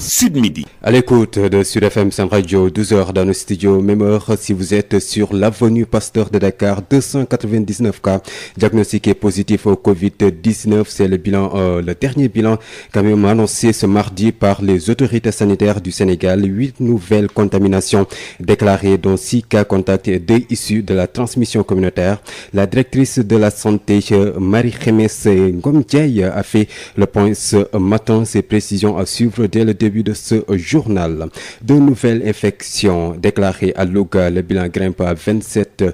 Sud Midi. À l'écoute de Sud FM Sam Radio, 12h dans le studio. Même heure si vous êtes sur l'avenue Pasteur de Dakar, 299 cas diagnostiqués positifs au Covid-19. C'est le bilan, le dernier bilan quand même annoncé ce mardi par les autorités sanitaires du Sénégal. 8 nouvelles contaminations déclarées, dont 6 cas contacts et 2 issus de la transmission communautaire. La directrice de la santé, Marie-Khemesse Ngom-Ndiaye, a fait le point ce matin. Ces précisions à suivre dès le début de ce journal. De nouvelles infections déclarées à Louga. Le bilan grimpe à 27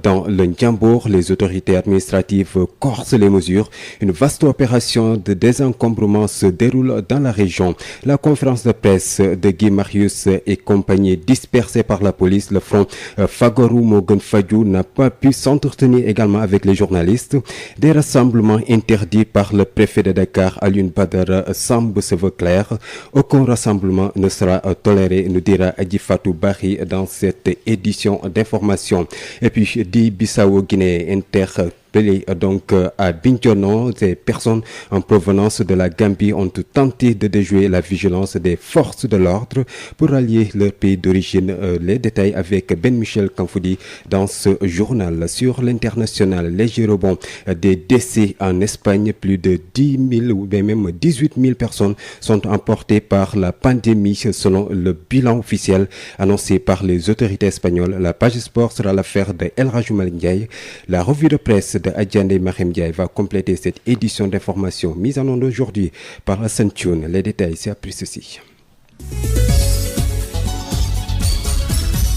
dans le Ndiambour. Les autorités administratives corsent les mesures. Une vaste opération de désencombrement se déroule dans la région. La conférence de presse de Guy Marius et compagnie dispersée par la police. Le front Fagorou Mogun Fadjou n'a pas pu s'entretenir également avec les journalistes. Des rassemblements interdits par le préfet de Dakar, Alioune Badara Samb, se veut clair. Aucun rassemblement ne sera toléré, nous dira Adji Fatou Bari dans cette édition d'information. Et puis, dit Bissau-Guinée interpellé donc à Bignona. Ces personnes en provenance de la Gambie ont tenté de déjouer la vigilance des forces de l'ordre pour allier leur pays d'origine. Les détails avec Ben Michel Kanfoudi dans ce journal. Sur l'international, léger rebond des décès en Espagne. Plus de 10 000 ou bien même 18 000 personnes sont emportées par la pandémie selon le bilan officiel annoncé par les autorités espagnoles. La page sport sera l'affaire de El Hadji Malick Ndiaye. La revue de presse de Adjane Mahem Ndiaye va compléter cette édition d'information mise en onde aujourd'hui par Hassan Thioune. Les détails, c'est après ceci.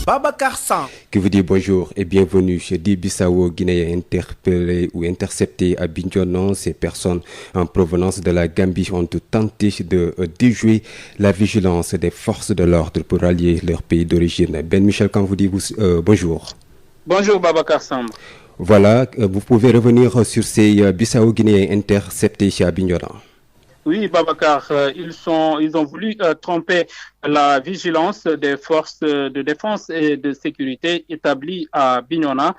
Babacar Sam. Qui vous dit bonjour et bienvenue chez Bissau-Guinée interpellé ou intercepté à Bignona. Ces personnes en provenance de la Gambie ont tenté de déjouer la vigilance des forces de l'ordre pour allier leur pays d'origine. Ben Michel, quand vous dites bonjour. Bonjour Babacar Sam. Voilà, vous pouvez revenir sur ces Bissau-Guinéens interceptés à Bignona. Oui, Babacar, ils ont voulu tromper la vigilance des forces de défense et de sécurité établies à Bignona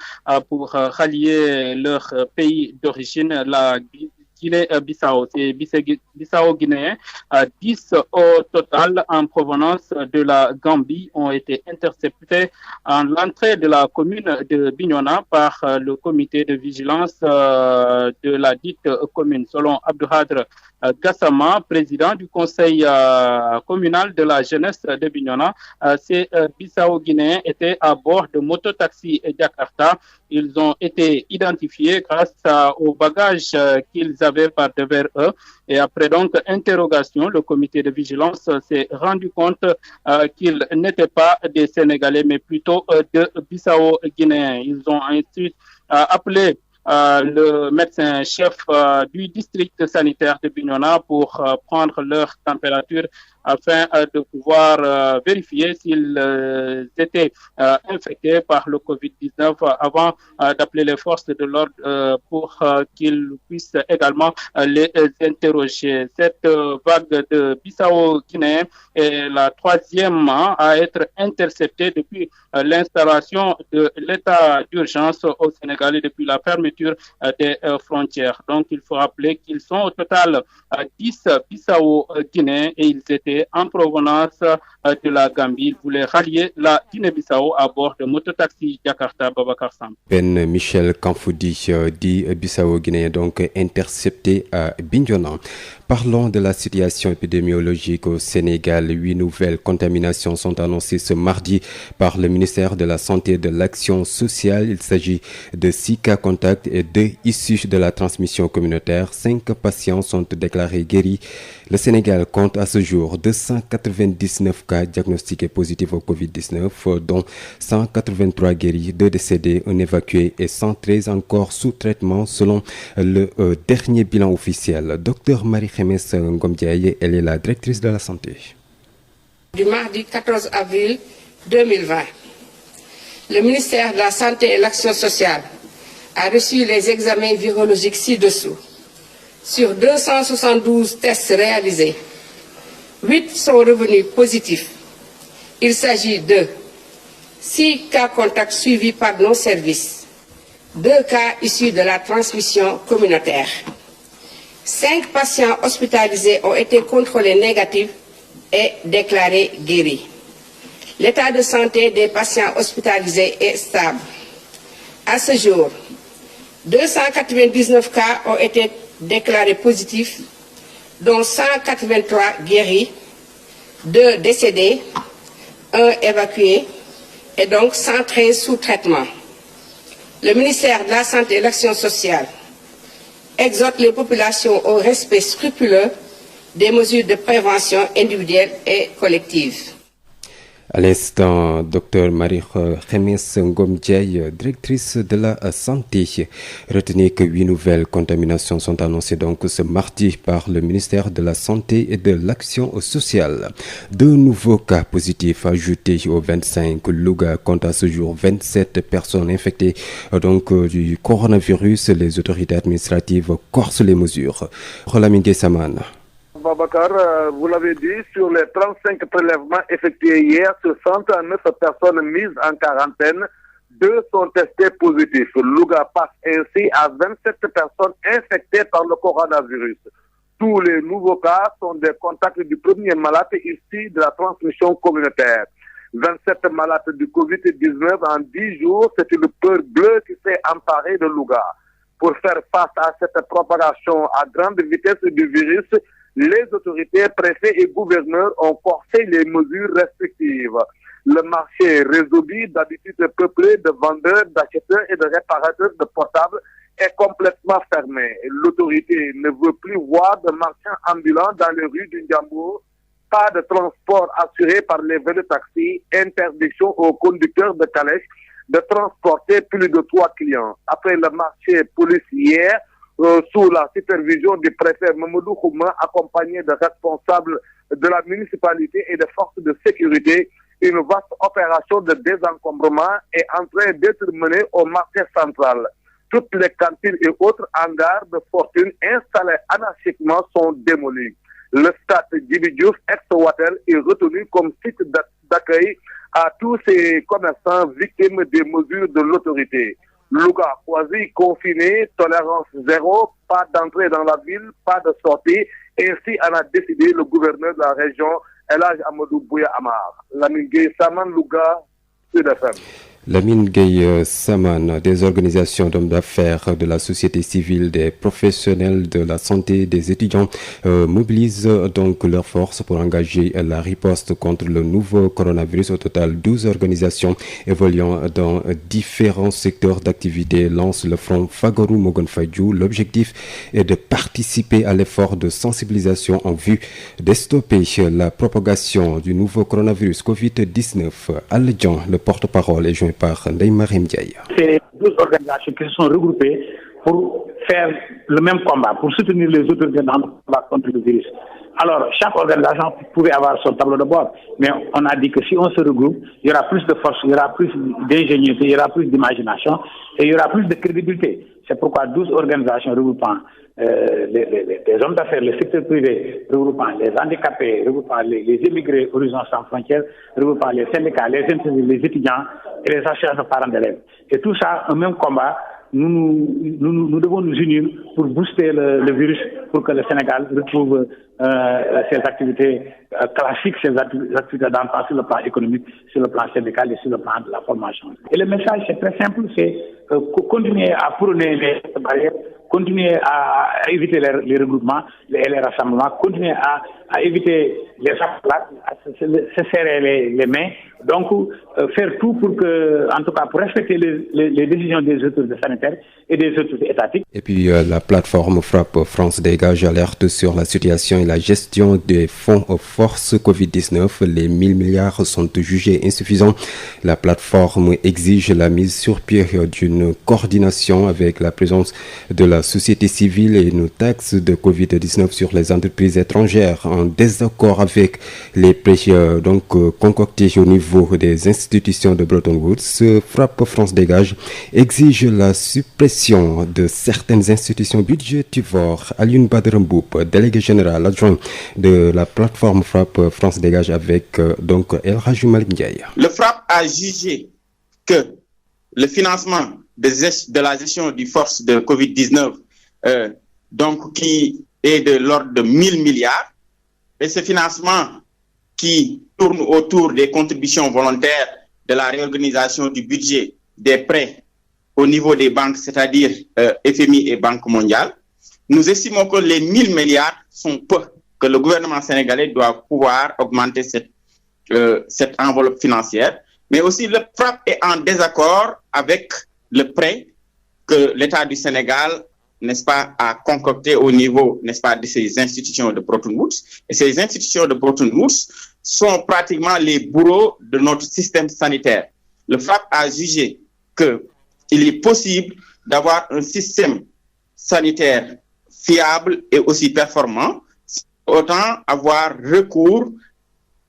pour rallier leur pays d'origine, la Guinée-Bissau. C'est Bissau-Guinéens. 10 au total en provenance de la Gambie ont été interceptés en l'entrée de la commune de Bignona par le comité de vigilance de la dite commune. Selon Abdouhadre Gassama, président du conseil communal de la jeunesse de Bignona, ces Bissau-Guinéens étaient à bord de mototaxi Jakarta. Ils ont été identifiés grâce aux bagages qu'ils avaient par devers eux. Et après donc interrogation, le comité de vigilance s'est rendu compte qu'ils n'étaient pas des Sénégalais, mais plutôt de Bissau-Guinéens. Ils ont ainsi appelé le médecin-chef du district sanitaire de Bignona pour prendre leur température afin de pouvoir vérifier s'ils étaient infectés par le Covid-19 avant d'appeler les forces de l'ordre pour qu'ils puissent également les interroger. Cette vague de Bissau-Guinéens est la troisième à être interceptée depuis l'installation de l'état d'urgence au Sénégal et depuis la fermeture des frontières. Donc, il faut rappeler qu'ils sont au total 10 Bissau-Guinéens et ils étaient en provenance de la Gambie. Ils voulaient rallier la Guinée-Bissau à bord de mototaxi Jakarta Babacar Sam. Ben Michel Kanfoudi dit Bissau-Guinéen donc intercepté à Bignona. Parlons de la situation épidémiologique au Sénégal. 8 nouvelles contaminations sont annoncées ce mardi par le ministère de la Santé et de l'Action sociale. Il s'agit de 6 cas contacts et 2 issus de la transmission communautaire. 5 patients sont déclarés guéris. Le Sénégal compte à ce jour 299 cas diagnostiqués positifs au Covid-19, dont 183 guéris, 2 décédés, 1 évacué et 113 encore sous traitement selon le dernier bilan officiel. Docteur Marie-Khemesse Ngom-Ndiaye, elle est la directrice de la santé. Du mardi 14 avril 2020, le ministère de la Santé et de l'Action sociale a reçu les examens virologiques ci-dessous. Sur 272 tests réalisés, 8 sont revenus positifs. Il s'agit de 6 cas contacts suivis par nos services, 2 cas issus de la transmission communautaire. 5 patients hospitalisés ont été contrôlés négatifs est déclaré guéri. L'état de santé des patients hospitalisés est stable. À ce jour, 299 cas ont été déclarés positifs, dont 183 guéris, 2 décédés, 1 évacué et donc 113 sous traitement. Le ministère de la Santé et de l'Action sociale exhorte les populations au respect scrupuleux des mesures de prévention individuelle et collective. À l'instant, Dr Marie-Khémesse Ngom Ndiaye, directrice de la santé. Retenez que 8 nouvelles contaminations sont annoncées donc ce mardi par le ministère de la Santé et de l'Action sociale. 2 nouveaux cas positifs ajoutés aux 25. Louga compte à ce jour 27 personnes infectées donc du coronavirus. Les autorités administratives corsent les mesures. Rolamine Guessaman. Babacar, vous l'avez dit, sur les 35 prélèvements effectués hier, sur 109 personnes mises en quarantaine, 2 sont testées positives. Louga passe ainsi à 27 personnes infectées par le coronavirus. Tous les nouveaux cas sont des contacts du premier malade issu de la transmission communautaire. 27 malades du Covid-19 en 10 jours, c'est une peur bleue qui s'est emparée de Louga. Pour faire face à cette propagation à grande vitesse du virus, les autorités, préfets et gouverneurs ont corsé les mesures restrictives. Le marché résolu, d'habitude peuplé de vendeurs, d'acheteurs et de réparateurs de portables, est complètement fermé. L'autorité ne veut plus voir de marchands ambulants dans les rues du Ndiambour, pas de transport assuré par les vélos-taxis, interdiction aux conducteurs de calèches de transporter plus de 3 clients. Après le marché policier, sous la supervision du préfet Mamadou Khouma, accompagné de responsables de la municipalité et de forces de sécurité, une vaste opération de désencombrement est en train d'être menée au marché central. Toutes les cantines et autres hangars de fortune installés anarchiquement sont démolis. Le stade Djibi Diouf, ex-Watel, est retenu comme site d'accueil à tous ces commerçants victimes des mesures de l'autorité. Louga quasi confiné, tolérance zéro, pas d'entrée dans la ville, pas de sortie. Ainsi en a décidé le gouverneur de la région, El Hadj Amadou Bouya Amar. Lamine Gueye Saman, Louga, Sud FM. Lamine Gueye Saman, des organisations d'hommes d'affaires, de la société civile, des professionnels de la santé, des étudiants mobilisent donc leurs forces pour engager la riposte contre le nouveau coronavirus. Au total, 12 organisations évoluant dans différents secteurs d'activité lancent le front Fagaru Mogon Fadjou. L'objectif est de participer à l'effort de sensibilisation en vue de stopper la propagation du nouveau coronavirus Covid-19. Al-Djan, le porte-parole, est joint par Ndeye Mariam Ndiaye. C'est 12 organisations qui se sont regroupées pour faire le même combat, pour soutenir les autorités dans le combat contre le virus. Alors, chaque organisation pouvait avoir son tableau de bord, mais on a dit que si on se regroupe, il y aura plus de force, il y aura plus d'ingéniosité, il y aura plus d'imagination et il y aura plus de crédibilité. C'est pourquoi 12 organisations regroupant les hommes d'affaires, le secteur privé, regroupant les handicapés, regroupant les immigrés Horizon sans frontières, regroupant les syndicats, les étudiants et les associations de parents d'élèves. Et tout ça, un même combat. Nous devons nous unir pour booster le virus, pour que le Sénégal retrouve ses activités classiques, ses activités d'emploi sur le plan économique, sur le plan syndical et sur le plan de la formation. Et le message, c'est très simple, c'est continuer à prôner les barrières, continuer à éviter les regroupements et les rassemblements, continuer à éviter les accolades, à se serrer les mains. Donc, faire tout pour que, en tout cas, pour respecter les décisions des autorités sanitaires et des autorités étatiques. Et puis, la plateforme Frappe France Dégage alerte sur la situation et la gestion des fonds force Covid-19. Les 1000 milliards sont jugés insuffisants. La plateforme exige la mise sur pied d'une coordination avec la présence de la société civile et une taxe de Covid-19 sur les entreprises étrangères en désaccord avec les prix concoctés au niveau des institutions de Bretton Woods. Frappe France Dégage exige la suppression de certaines institutions budgétivores. Alioune Badara Mboup, délégué général adjoint de la plateforme Frappe France Dégage avec El Hadji Malick Ndiaye. Le Frappe a jugé que le financement de la gestion du force de Covid-19 qui est de l'ordre de 1000 milliards et ce financement qui tourne autour des contributions volontaires, de la réorganisation du budget, des prêts au niveau des banques, c'est-à-dire FMI et Banque mondiale. Nous estimons que les 1000 milliards sont peu, que le gouvernement sénégalais doit pouvoir augmenter cette enveloppe financière. Mais aussi, le FRAPP est en désaccord avec le prêt que l'État du Sénégal, n'est-ce pas, a concocté au niveau, n'est-ce pas, de ces institutions de Bretton Woods. Et ces institutions de Bretton Woods sont pratiquement les bourreaux de notre système sanitaire. Le FRAPP a jugé qu'il est possible d'avoir un système sanitaire fiable et aussi performant, autant avoir recours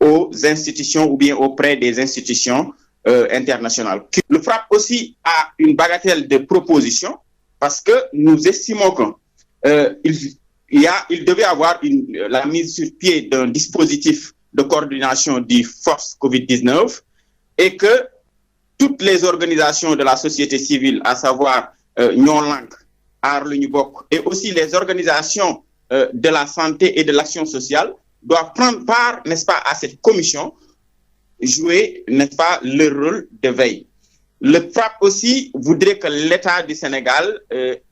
aux institutions ou bien auprès des institutions internationales. Le FRAPP aussi a une bagatelle de propositions parce que nous estimons qu'il devait avoir la mise sur pied d'un dispositif de coordination des forces COVID-19 et que toutes les organisations de la société civile, à savoir Ñoo Lank, Aar Lu Ñu Bokk, et aussi les organisations de la santé et de l'action sociale, doivent prendre part, n'est-ce pas, à cette commission, jouer, n'est-ce pas, leur rôle de veille. Le FRAPP aussi voudrait que l'État du Sénégal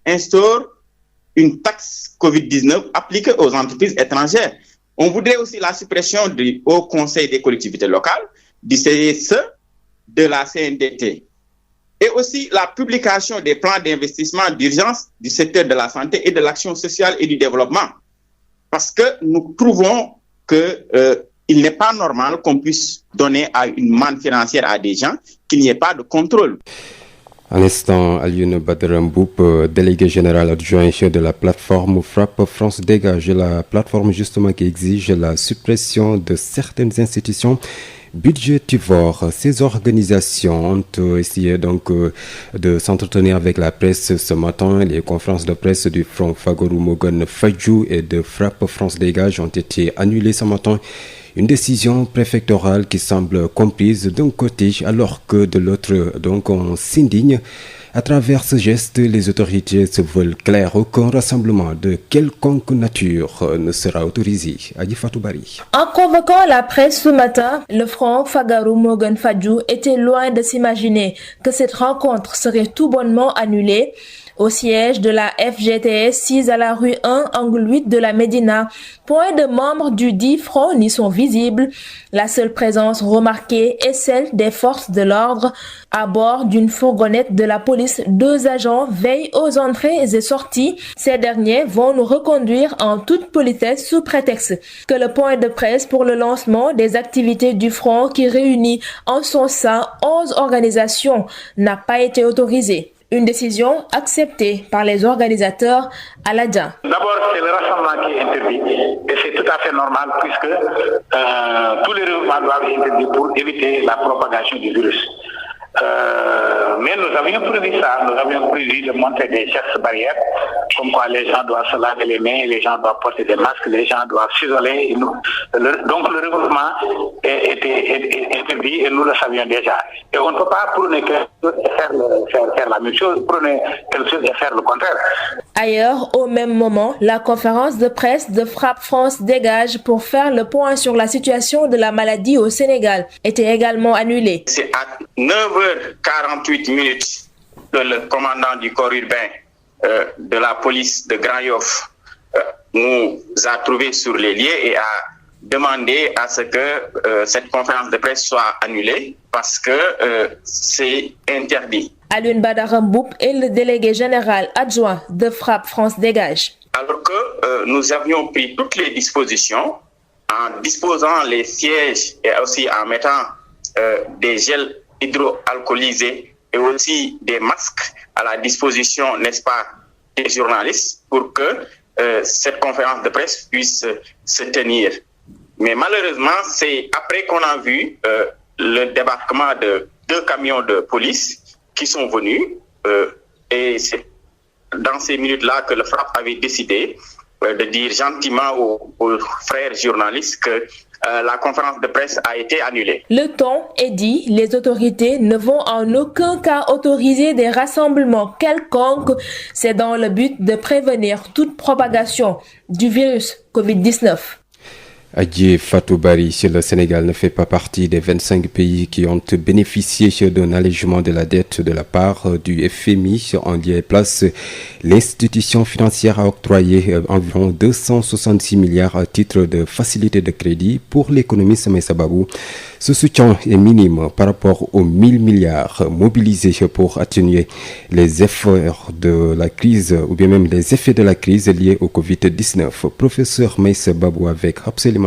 instaure une taxe COVID-19 appliquée aux entreprises étrangères. On voudrait aussi la suppression du Haut Conseil des collectivités locales, du CSE, de la CNDT. Et aussi la publication des plans d'investissement d'urgence du secteur de la santé et de l'action sociale et du développement. Parce que nous trouvons qu'il n'est pas normal qu'on puisse donner une manne financière à des gens, qu'il n'y ait pas de contrôle. En instant, Alioune Badara Mboup, délégué général adjoint de la plateforme FRAPP France Dégage, la plateforme justement qui exige la suppression de certaines institutions budgétivores. Ces organisations ont essayé donc de s'entretenir avec la presse ce matin. Les conférences de presse du Front Fagaru Mogon Fadjou et de FRAPP France Dégage ont été annulées ce matin. Une décision préfectorale qui semble comprise d'un côté alors que de l'autre, donc on s'indigne. À travers ce geste, les autorités se veulent claires. Aucun rassemblement de quelconque nature ne sera autorisé. Adi Fatou Bari. En convoquant la presse ce matin, le Front Fagaru Mogon Fadjou était loin de s'imaginer que cette rencontre serait tout bonnement annulée. Au siège de la FGTS 6 à la rue 1, angle 8 de la Médina, point de membres du dit front n'y sont visibles. La seule présence remarquée est celle des forces de l'ordre. À bord d'une fourgonnette de la police, 2 agents veillent aux entrées et sorties. Ces derniers vont nous reconduire en toute politesse sous prétexte que le point de presse pour le lancement des activités du front qui réunit en son sein 11 organisations n'a pas été autorisé. Une décision acceptée par les organisateurs à l'Adja. D'abord, c'est le rassemblement qui est interdit et c'est tout à fait normal puisque tous les regroupements doivent être interdits pour éviter la propagation du virus. Mais nous avions prévu ça, nous avions prévu de monter des gestes barrières, comme quoi les gens doivent se laver les mains, les gens doivent porter des masques, les gens doivent s'isoler. Donc le regroupement était interdit et nous le savions déjà. Et on ne peut pas prôner faire la même chose, prôner quelque chose et faire le contraire. Ailleurs, au même moment, la conférence de presse de FRAPP France Dégage pour faire le point sur la situation de la maladie au Sénégal était également annulée. C'est à 9h48 que le commandant du corps urbain de la police de Grand Yoff nous a trouvés sur les lieux et a demandé à ce que cette conférence de presse soit annulée parce que c'est interdit. Alioune Badara Mboup est le délégué général adjoint de FRAPP France Dégage. Alors que nous avions pris toutes les dispositions en disposant les sièges et aussi en mettant des gels hydroalcoolisés et aussi des masques à la disposition, n'est-ce pas, des journalistes pour que cette conférence de presse puisse se tenir. Mais malheureusement, c'est après qu'on a vu le débarquement de 2 camions de police qui sont venus et c'est dans ces minutes-là que le FRAPP avait décidé de dire gentiment aux frères journalistes que la conférence de presse a été annulée. Le ton est dit, les autorités ne vont en aucun cas autoriser des rassemblements quelconques. C'est dans le but de prévenir toute propagation du virus Covid-19. Adji Fatou Bari, le Sénégal ne fait pas partie des 25 pays qui ont bénéficié d'un allègement de la dette de la part du FMI. En lieu et place, l'institution financière a octroyé environ 266 milliards à titre de facilité de crédit pour l'économie Messa Babou. Ce soutien est minime par rapport aux 1000 milliards mobilisés pour atténuer les efforts de la crise ou bien même les effets de la crise liés au Covid-19. Professeur Messa Babou avec Absel.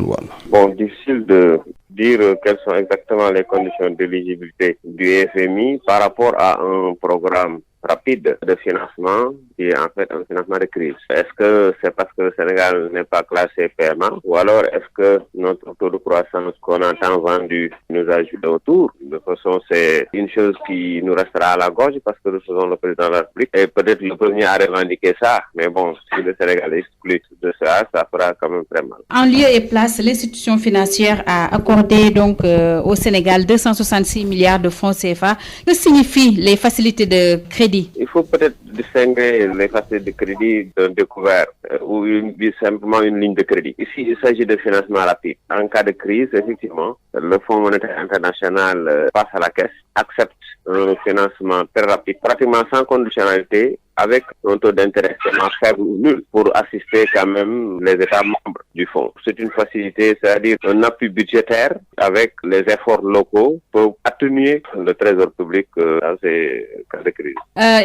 Bon, difficile de dire quelles sont exactement les conditions d'éligibilité du FMI par rapport à un programme rapide de financement qui est en fait un financement de crise. Est-ce que c'est parce que le Sénégal n'est pas classé paiement ou alors est-ce que notre taux de croissance qu'on a tant vendu nous a joué autour? De toute façon, c'est une chose qui nous restera à la gorge parce que nous sommes le président de la République et peut-être le premier à revendiquer ça. Mais bon, si le Sénégal exclut de ça, ça fera quand même très mal. En lieu et place, l'institution financière a accordé donc au Sénégal 266 milliards de francs CFA. Que signifient les facilités de crédit? Il faut peut-être distinguer les facilités de crédit d'un découvert ou simplement une ligne de crédit. Ici, il s'agit de financement rapide. En cas de crise, effectivement, le Fonds monétaire international passe à la caisse, accepte un financement très rapide, pratiquement sans conditionnalité, avec un taux d'intérêt extrêmement faible ou nul pour assister quand même les États membres du fonds. C'est une facilité, c'est-à-dire un appui budgétaire avec les efforts locaux pour atténuer le trésor public dans ces cas de crise.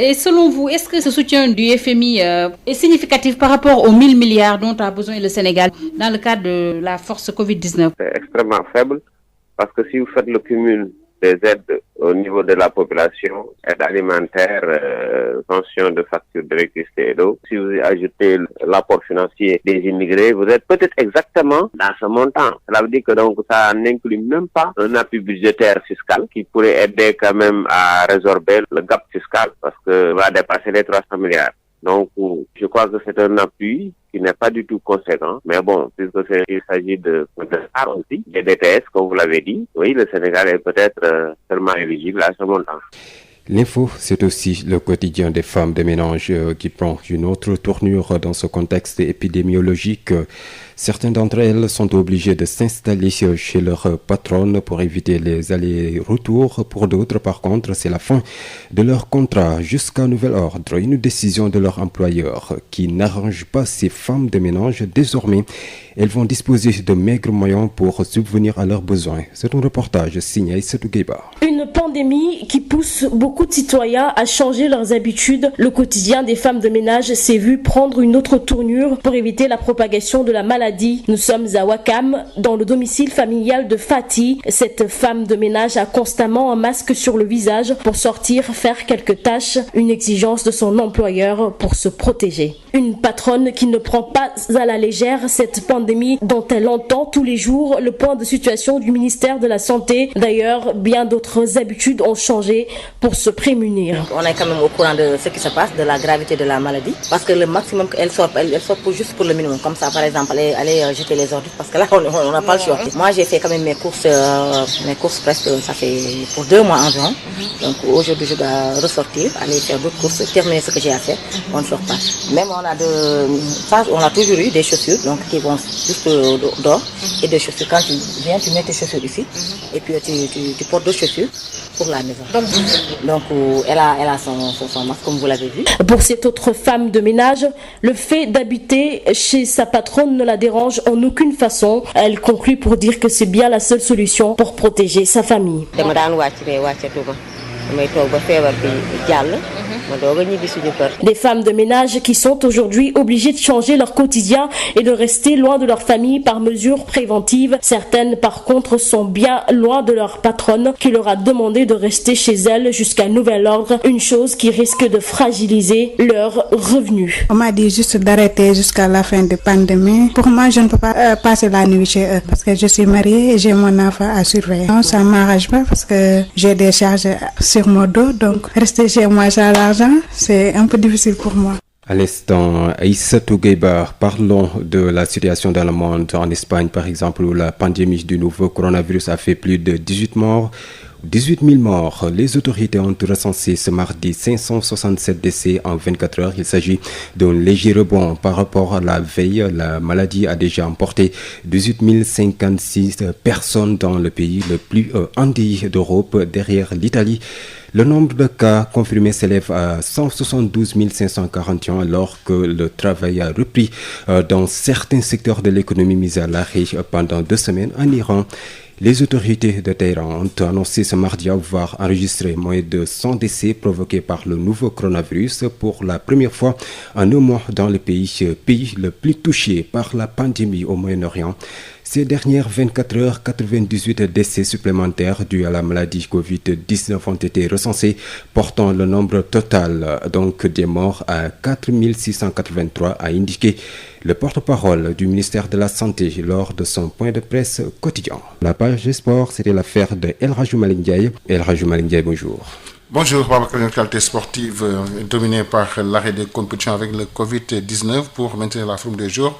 Et selon vous, est-ce que ce soutien du FMI est significatif par rapport aux 1000 milliards dont a besoin le Sénégal dans le cadre de la force Covid-19? C'est extrêmement faible parce que si vous faites le cumul des aides au niveau de la population, aides alimentaires, pension de factures d'électricité et d'eau. Si vous ajoutez l'apport financier des immigrés, vous êtes peut-être exactement dans ce montant. Cela veut dire que donc ça n'inclut même pas un appui budgétaire fiscal qui pourrait aider quand même à résorber le gap fiscal parce que va dépasser les 300 milliards. Donc, je crois que c'est un appui qui n'est pas du tout conséquent. Mais bon, puisqu'il s'agit de ça aussi, des DTS, comme vous l'avez dit, oui, le Sénégal est peut-être seulement éligible à ce montant. L'info, c'est aussi le quotidien des femmes de ménage qui prend une autre tournure dans ce contexte épidémiologique. Certaines d'entre elles sont obligées de s'installer chez leur patronne pour éviter les allers-retours. Pour d'autres, par contre, c'est la fin de leur contrat jusqu'à nouvel ordre. Une décision de leur employeur qui n'arrange pas ces femmes de ménage. Désormais, elles vont disposer de maigres moyens pour subvenir à leurs besoins. C'est un reportage signé Aïssatou Gueiba. Une pandémie qui pousse beaucoup de citoyens à changer leurs habitudes. Le quotidien des femmes de ménage s'est vu prendre une autre tournure pour éviter la propagation de la maladie. Nous sommes à Ouakam, dans le domicile familial de Fatih. Cette femme de ménage a constamment un masque sur le visage pour sortir faire quelques tâches, une exigence de son employeur pour se protéger. Une patronne qui ne prend pas à la légère cette pandémie dont elle entend tous les jours le point de situation du ministère de la Santé. D'ailleurs, bien d'autres habitudes ont changé pour se prémunir. On est quand même au courant de ce qui se passe, de la gravité de la maladie, parce que le maximum qu'elle sort juste pour le minimum. Comme ça, par exemple, aller jeter les ordures, parce que là, on n'a pas le choix. Moi, j'ai fait quand même mes courses presque, ça fait pour 2 mois environ. Donc aujourd'hui, je dois ressortir, aller faire d'autres courses, terminer ce que j'ai à faire. On ne sort pas. Même on a toujours eu des chaussures, donc qui vont juste dehors, et des chaussures. Quand tu viens, tu mets tes chaussures ici, et puis tu portes d'autres chaussures pour la maison. Donc elle a son masque, comme vous l'avez vu. Pour cette autre femme de ménage, le fait d'habiter chez sa patronne ne la dérange en aucune façon. Elle conclut pour dire que c'est bien la seule solution pour protéger sa famille. Des femmes de ménage qui sont aujourd'hui obligées de changer leur quotidien et de rester loin de leur famille par mesure préventive. Certaines, par contre, sont bien loin de leur patronne qui leur a demandé de rester chez elles jusqu'à nouvel ordre, une chose qui risque de fragiliser leurs revenus. On m'a dit juste d'arrêter jusqu'à la fin de la pandémie. Pour moi, je ne peux pas passer la nuit chez eux parce que je suis mariée et j'ai mon enfant à surveiller. Non, ça ne m'arrange pas parce que j'ai des charges sur mon dos, donc rester chez moi sans l'argent, c'est un peu difficile pour moi. À l'instant, Aïssatou Gueiba, parlons de la situation dans le monde. En Espagne, par exemple, où la pandémie du nouveau coronavirus a fait plus de 18 morts, 18 000 morts. Les autorités ont recensé ce mardi 567 décès en 24 heures. Il s'agit d'un léger rebond par rapport à la veille. La maladie a déjà emporté 18 056 personnes dans le pays le plus endeuillé d'Europe, derrière l'Italie. Le nombre de cas confirmés s'élève à 172 541 alors que le travail a repris dans certains secteurs de l'économie mise à l'arrêt pendant 2 semaines en Iran. Les autorités de Téhéran ont annoncé ce mardi avoir enregistré moins de 100 décès provoqués par le nouveau coronavirus pour la première fois en un mois dans le pays le plus touché par la pandémie au Moyen-Orient. Ces dernières 24 heures, 98 décès supplémentaires dus à la maladie Covid-19 ont été recensés, portant le nombre total donc des morts à 4 683, a indiqué le porte-parole du ministère de la Santé lors de son point de presse quotidien. La page des sports, c'était l'affaire de El Hadji Malick Ndiaye. El Hadji Malick Ndiaye, bonjour. Bonjour, Babacar. Une qualité sportive dominée par l'arrêt des compétitions avec le Covid-19 pour maintenir la forme des joueurs.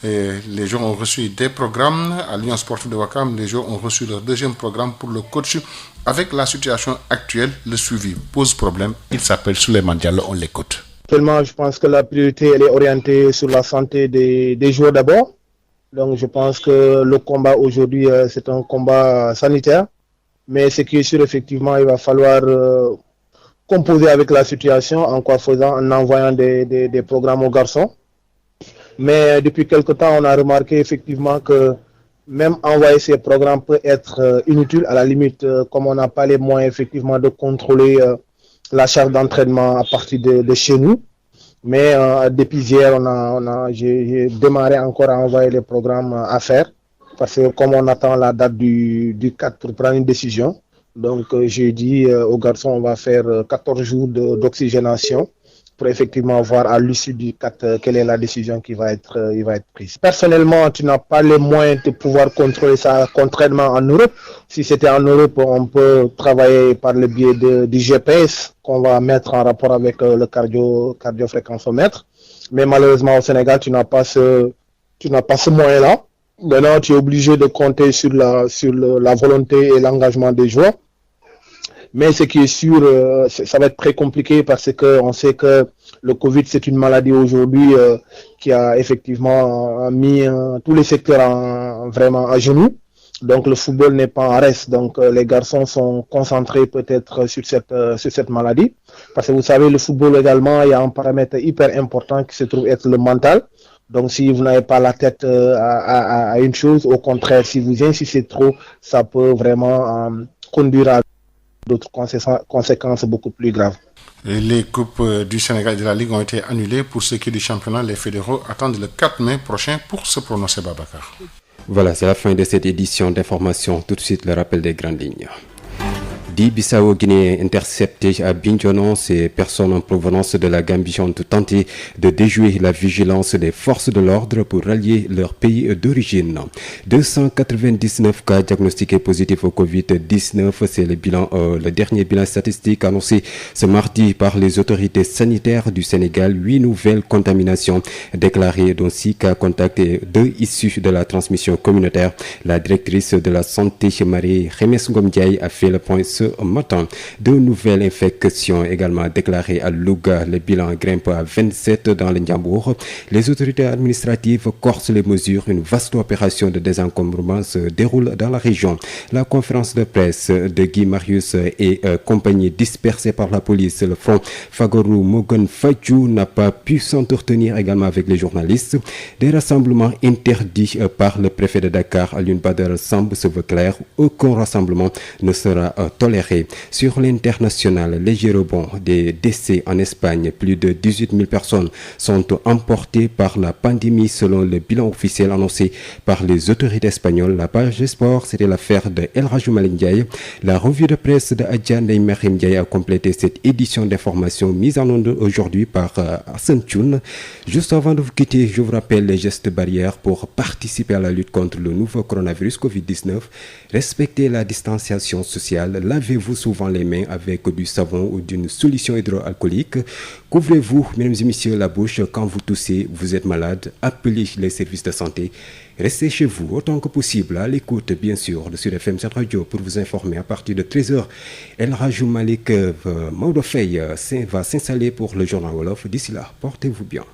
Et les joueurs ont reçu des programmes. À l'Union sportive de Ouakam, les joueurs ont reçu leur deuxième programme pour le coach. Avec la situation actuelle, le suivi pose problème. Il s'appelle Souleymane Diallo, on l'écoute. Actuellement, je pense que la priorité elle est orientée sur la santé des joueurs d'abord. Donc je pense que le combat aujourd'hui, c'est un combat sanitaire. Mais ce qui est sûr, effectivement, il va falloir composer avec la situation en envoyant des programmes aux garçons. Mais depuis quelque temps, on a remarqué effectivement que même envoyer ces programmes peut être inutile. À la limite, comme on n'a pas les moyens effectivement de contrôler la charge d'entraînement à partir de chez nous. Mais depuis hier, j'ai démarré encore à envoyer les programmes à faire. Parce que comme on attend la date du 4 pour prendre une décision, donc j'ai dit aux garçons on va faire 14 jours d'oxygénation pour effectivement voir à l'issue du 4 quelle est la décision qui va être prise. Personnellement, tu n'as pas les moyens de pouvoir contrôler ça contrairement en Europe. Si c'était en Europe, on peut travailler par le biais du GPS qu'on va mettre en rapport avec le cardiofréquencomètre. Mais malheureusement au Sénégal, tu n'as pas ce moyen-là. Maintenant, tu es obligé de compter sur la volonté et l'engagement des joueurs. Mais ce qui est sûr, ça va être très compliqué parce qu'on sait que le Covid, c'est une maladie aujourd'hui qui a effectivement mis tous les secteurs vraiment à genoux. Donc le football n'est pas en reste. Donc les garçons sont concentrés peut-être sur cette maladie. Parce que vous savez, le football également, il y a un paramètre hyper important qui se trouve être le mental. Donc si vous n'avez pas la tête à une chose, au contraire, si vous insistez trop, ça peut vraiment conduire à d'autres conséquences beaucoup plus graves. Et les coupes du Sénégal et de la Ligue ont été annulées. Pour ce qui est du championnat, les fédéraux attendent le 4 mai prochain pour se prononcer, Babacar. Voilà, c'est la fin de cette édition d'information. Tout de suite, le rappel des grandes lignes. 10 Bissau-Guinéens interceptés à Bignona. Ces personnes en provenance de la Gambie ont tenté de déjouer la vigilance des forces de l'ordre pour rallier leur pays d'origine. 299 cas diagnostiqués positifs au Covid-19. C'est le dernier bilan statistique annoncé ce mardi par les autorités sanitaires du Sénégal. 8 nouvelles contaminations déclarées, dont 6 cas contacts et 2 issus de la transmission communautaire. La directrice de la santé, Marie Remes Ngomdiaye, a fait le point ce matin. 2 nouvelles infections également déclarées à Louga. Le bilan grimpe à 27 dans le Ndiambour. Les autorités administratives corsent les mesures. Une vaste opération de désencombrement se déroule dans la région. La conférence de presse de Guy Marius et compagnie dispersée par la police, le front Fagorou Mogon Fadjou, n'a pas pu s'entretenir également avec les journalistes. Des rassemblements interdits par le préfet de Dakar, Alioune Badara Samb, se veut clair. Aucun rassemblement ne sera toléré. Sur l'international, léger rebond des décès en Espagne. Plus de 18 000 personnes sont emportées par la pandémie selon le bilan officiel annoncé par les autorités espagnoles. La page des sports, c'était l'affaire de El Hadji Malick Ndiaye. La revue de presse de Adja Ndeye Marième Ndiaye a complété cette édition d'information mise en onde aujourd'hui par Hassan Thioune. Juste avant de vous quitter, je vous rappelle les gestes barrières pour participer à la lutte contre le nouveau coronavirus Covid-19. Respectez la distanciation sociale, lavez-vous souvent les mains avec du savon ou d'une solution hydroalcoolique. Couvrez-vous, mesdames et messieurs, la bouche quand vous toussez, vous êtes malade. Appelez les services de santé. Restez chez vous autant que possible, à l'écoute bien sûr de Sud FM Sen Radio pour vous informer à partir de 13h. El Hadji Malick Maodo Faye va s'installer pour le journal Wolof. D'ici là, portez-vous bien.